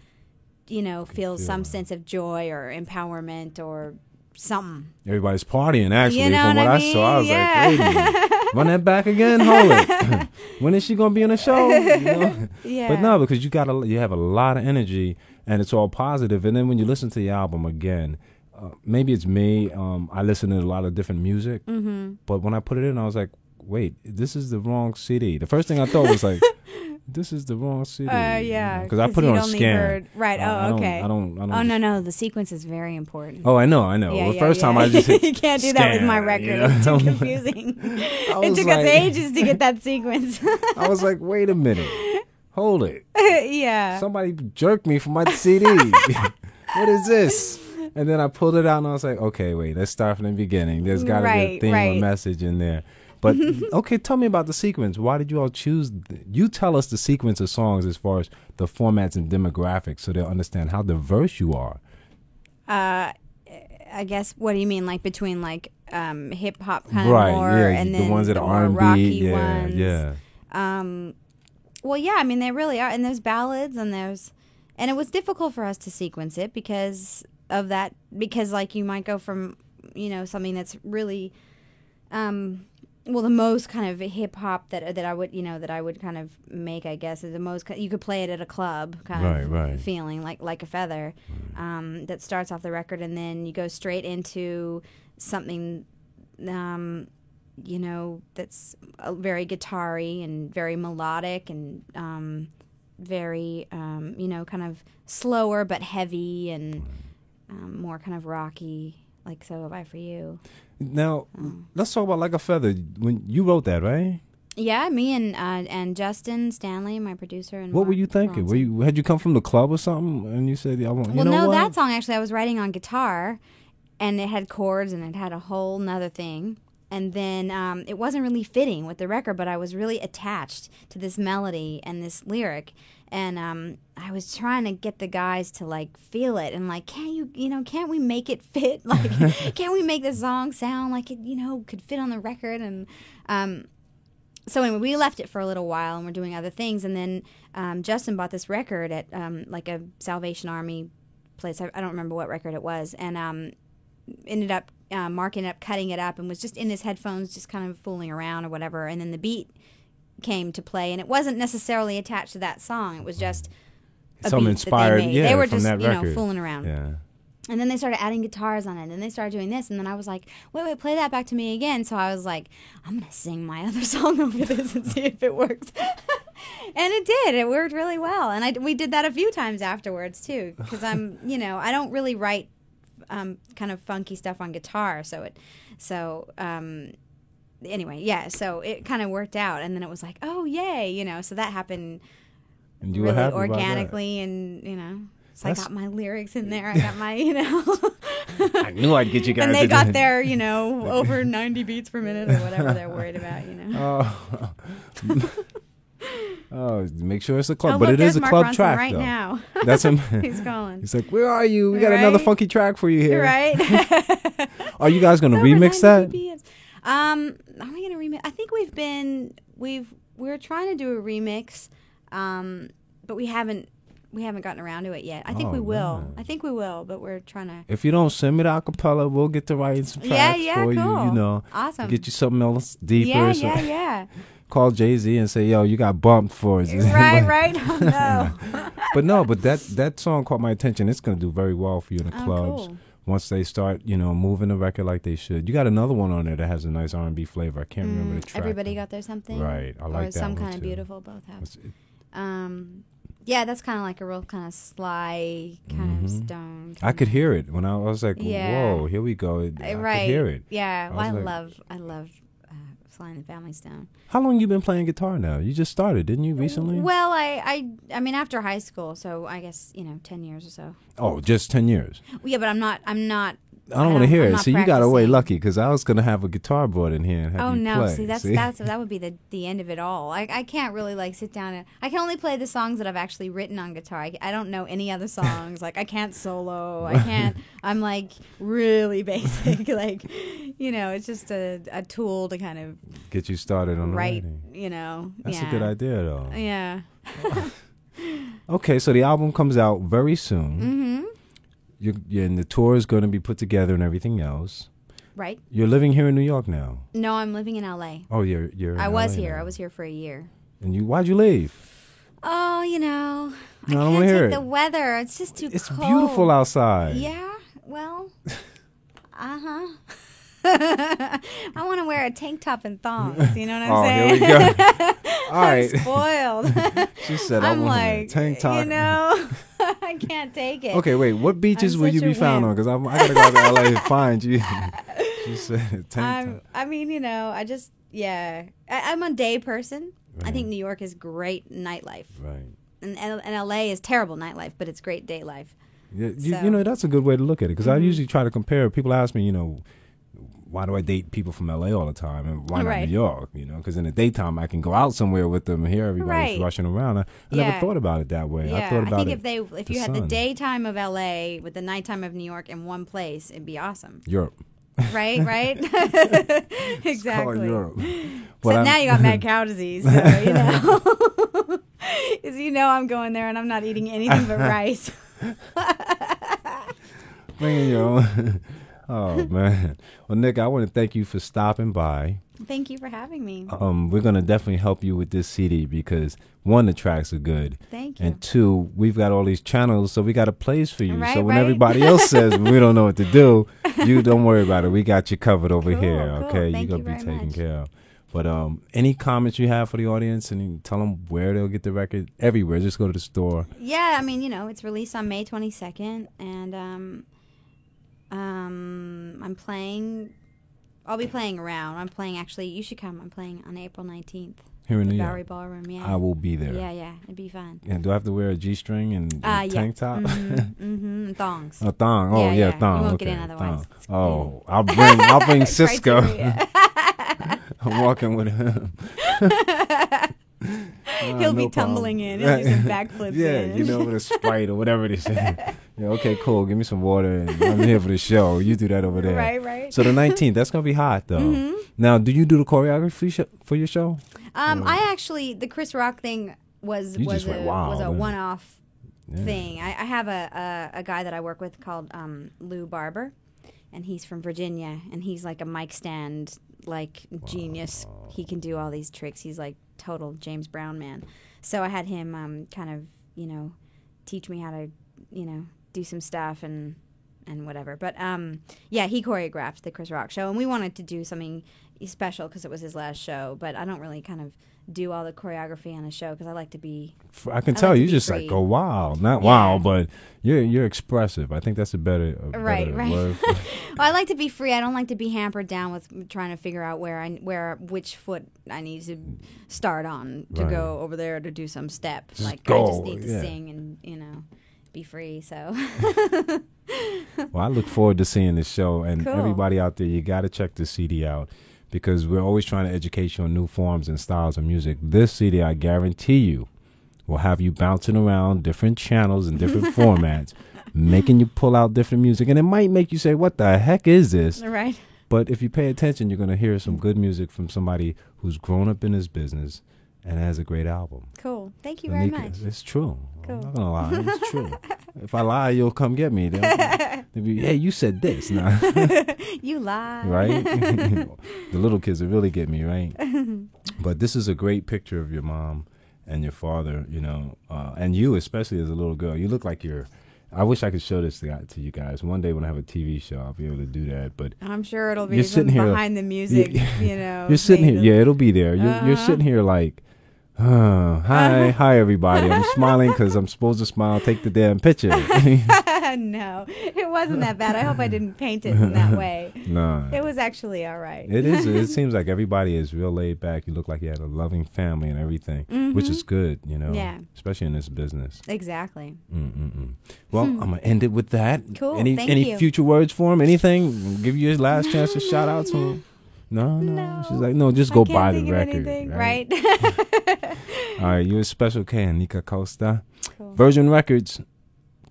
you know, feels some sense of joy or empowerment or something. Everybody's partying, actually, You know from what what I I mean? saw. I was Yeah. like, wait a minute. Run that back again? Hold it. When is she going to be on the show? You know? Yeah. But no, because you have a lot of energy, and it's all positive. And then when you listen to the album again, maybe it's me. I listen to a lot of different music. Mm-hmm. But when I put it in, I was like, wait, this is the wrong CD. The first thing I thought was like, this is the wrong CD. Yeah. Because I put it you'd on only scan. heard- right. Okay. I don't. Oh, no. The sequence is very important. Oh, I know. Yeah, The first time yeah. I just hit You can't do that with my scan, record. you know? It's too confusing. It was took like- us ages to get that sequence. I was like, wait a minute. Hold it. Yeah. Somebody jerked me from my CD. What is this? And then I pulled it out and I was like, okay, wait, let's start from the beginning. There's got to be a Right, theme or right. message in there. But, okay, tell me about the sequence. Why did you all choose? You tell us the sequence of songs as far as the formats and demographics so they'll understand how diverse you are. I guess, what do you mean, like between like hip hop kind of Right, more, yeah, and the then ones that the are more R&B, rocky yeah, ones. yeah. Well, yeah, I mean they really are, and there's ballads, and it was difficult for us to sequence it because of that. Because like you might go from something that's really, well, the most kind of hip hop that I would kind of make, I guess, is the most you could play it at a club kind of feeling like a feather, that starts off the record, and then you go straight into something, that's very guitar-y and very melodic and very kind of slower but heavy and more kind of rocky, like So Have I For You. Now, let's talk about Like a Feather. When you wrote that, right? Yeah, me and Justin Stanley, my producer. And what were you thinking? Had you come from the club or something, and you said, "I want"? Well, no, that song actually I was writing on guitar, and it had chords and it had a whole nother thing, and then it wasn't really fitting with the record, but I was really attached to this melody and this lyric, and I was trying to get the guys to like feel it and like, can't we make it fit? Like, can't we make the song sound like it, could fit on the record? And so anyway, we left it for a little while and we're doing other things. And then Justin bought this record at like a Salvation Army place. I don't remember what record it was. And ended up marking it up, cutting it up, and was just in his headphones just kind of fooling around or whatever. And then the beat came to play. And it wasn't necessarily attached to that song. It was just a some beat inspired, that they made. They were from just, that record. fooling around. Yeah. And then they started adding guitars on it, and they started doing this, and then I was like, wait, play that back to me again. So I was like, I'm going to sing my other song over this and see if it works. And it did. It worked really well. And we did that a few times afterwards, too, because I don't really write kind of funky stuff on guitar. Anyway, yeah, so it kind of worked out, and then it was like, oh, yay, so that happened and you really were happy organically, and, So I got my lyrics in there. I got my, I knew I'd get you guys. And they got their, over 90 beats per minute or whatever they're worried about, Oh, make sure it's a club. Oh, but look, it is a Mark club Ronson track, right though. now. That's him. He's calling. He's like, where are you? We got another funky track for you here. Right. Are you guys going to remix that? Are we going to remix? I think we're trying to do a remix, but we haven't gotten around to it yet. I think we will. Man. I think we will, but we're trying to. If you don't send me the acapella, we'll get to writing some tracks for cool. you. Awesome. Get you something else deeper. Yeah. Call Jay-Z and say, yo, you got bumped for it. Right. Oh, no. But that song caught my attention. It's going to do very well for you in the clubs. Cool. Once they start, moving the record like they should. You got another one on there that has a nice R&B flavor. I can't remember the track. Everybody Got Their Something? Right. I like or that Some one Kind of too. Beautiful, both have. Yeah, that's kind of like a real kind of sly, kind of stone. I could hear it when I was like, whoa, here we go. I could hear it. Yeah, well, I love Sly and the Family Stone. How long you been playing guitar now? You just started, didn't you, recently? Well, I mean, after high school, so I guess, 10 years or so. Oh, just 10 years. Yeah, but I'm not. I don't want to hear it. So you got away lucky because I was going to have a guitar brought in here and have you play. See, that would be the end of it all. I can't really sit down and I can only play the songs that I've actually written on guitar. I don't know any other songs. Like I can't solo. I can't. I'm like really basic. It's just a tool to kind of get you started on writing. That's a good idea though. Yeah. Okay, so the album comes out very soon. Mm-hmm. And the tour is going to be put together and everything else. Right. You're living here in New York now. No, I'm living in L.A. Oh, you're. I was here. Now. I was here for a year. And why'd you leave? Oh, I don't want to hear the weather. It's just too cold. It's beautiful outside. Yeah. Well. I want to wear a tank top and thongs. You know what I'm saying? Here we go. All right. I'm spoiled. She said, I'm want like, a tank top. I can't take it. Okay, wait. What beaches will you be found on? Because I got to go out to LA to find you. She said, tank top. I mean, I just, I'm a day person. Right. I think New York is great nightlife. Right. And LA is terrible nightlife, but it's great day life. Yeah, that's a good way to look at it. Because I usually try to compare. People ask me, why do I date people from LA all the time, and why not New York? Because in the daytime I can go out somewhere with them and hear everybody's rushing around. I never thought about it that way. Yeah. I thought about if you had the daytime of LA with the nighttime of New York in one place, it'd be awesome. Europe. right. It's called Exactly. Europe. So now you got mad cow disease, so, you know. 'Cause you know I'm going there and I'm not eating anything but rice. Bringing your own. Oh, man. Well, Nick, I want to thank you for stopping by. Thank you for having me. We're going to definitely help you with this CD because, one, the tracks are good. Thank you. And two, we've got all these channels, so we got a place for you. Right, so when right. everybody else says we don't know what to do, you don't worry about it. We got you covered over Cool, here, cool. okay? Thank You're you going to be very taken much. care of. But any comments you have for the audience, and you tell them where they'll get the record? Everywhere. Just go to the store. Yeah, I mean, you know, it's released on May 22nd, and I'm playing. I'll be playing around. I'm playing. Actually, you should come. I'm playing on April 19th. Here in The New Bowery York. Ballroom. Yeah. I will be there. Yeah, it'd be fun. And do I have to wear a G-string and Yeah. tank top? And thongs. A thong. Oh, yeah, thong. You won't okay. get in otherwise. Thong. Oh, I'll bring Cisco. Criteria. I'm walking with him. He'll no be tumbling problem. in. He'll do some backflips Yeah, in. you know, with a Sprite or whatever it is. Yeah, okay, cool. Give me some water. And I'm here for the show. You do that over there. Right. So the 19th, that's going to be hot, though. Now, do you do the choreography for your show? I actually, the Chris Rock thing was You was just went a wild, didn't you? one-off Yeah. thing. I have a guy that I work with called Lou Barber, and he's from Virginia, and he's like a mic stand like genius. He can do all these tricks. He's like total James Brown man. So I had him kind of, you know, teach me how to, you know, do some stuff and whatever. But yeah, he choreographed the Chris Rock show, and we wanted to do something special because it was his last show. But I don't really kind of do all the choreography on a show because I like to be. I can I tell like to you be just free. like go wild. Not Yeah. wild, but you're expressive. I think that's a better Right. word. Well, I like to be free. I don't like to be hampered down with trying to figure out which foot I need to start on to Right. go over there to do some step. Just Like I go, just need to yeah. sing and, you know, be free. So Well, I look forward to seeing this show, and Cool. everybody out there, you got to check the CD out because we're always trying to educate you on new forms and styles of music. This CD, I guarantee you, will have you bouncing around different channels and different formats, making you pull out different music, and it might make you say, "What the heck is this?" right. But if you pay attention, you're going to hear some good music from somebody who's grown up in this business and has a great album. Cool. Thank you very Anika, much. It's true. Cool. I'm not gonna lie. It's true. If I lie, you'll come get me. They'll be, hey, you said this. Nah. You lie. Right? The little kids will really get me, right? But this is a great picture of your mom and your father, you know, and you especially as a little girl. You look like you're. I wish I could show this to you guys. One day when I have a TV show, I'll be able to do that. But I'm sure it'll be You're sitting here- behind the music, you know. you're sitting here. thing. Yeah, it'll be there. You're sitting here like, hi everybody. I'm smiling because I'm supposed to smile. Take the damn picture. No, it wasn't that bad. I hope I didn't paint it in that way. Nah. It was actually all right. It is. It seems like everybody is real laid back. You look like you had a loving family and everything, which is good, you know. Yeah. Especially in this business. Exactly. Well, I'm gonna end it with that. Cool, Any thank any you. future words for him? Anything? Give you his last chance to shout out to him. No. She's like, no, just I go can't buy the think of record. anything, Right? right? All right. You're a special K, Anika Costa. Cool. Virgin Records,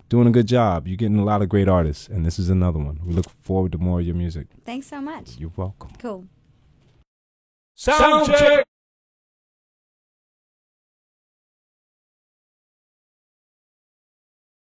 doing a good job. You're getting a lot of great artists, and this is another one. We look forward to more of your music. Thanks so much. You're welcome. Cool. Sound check.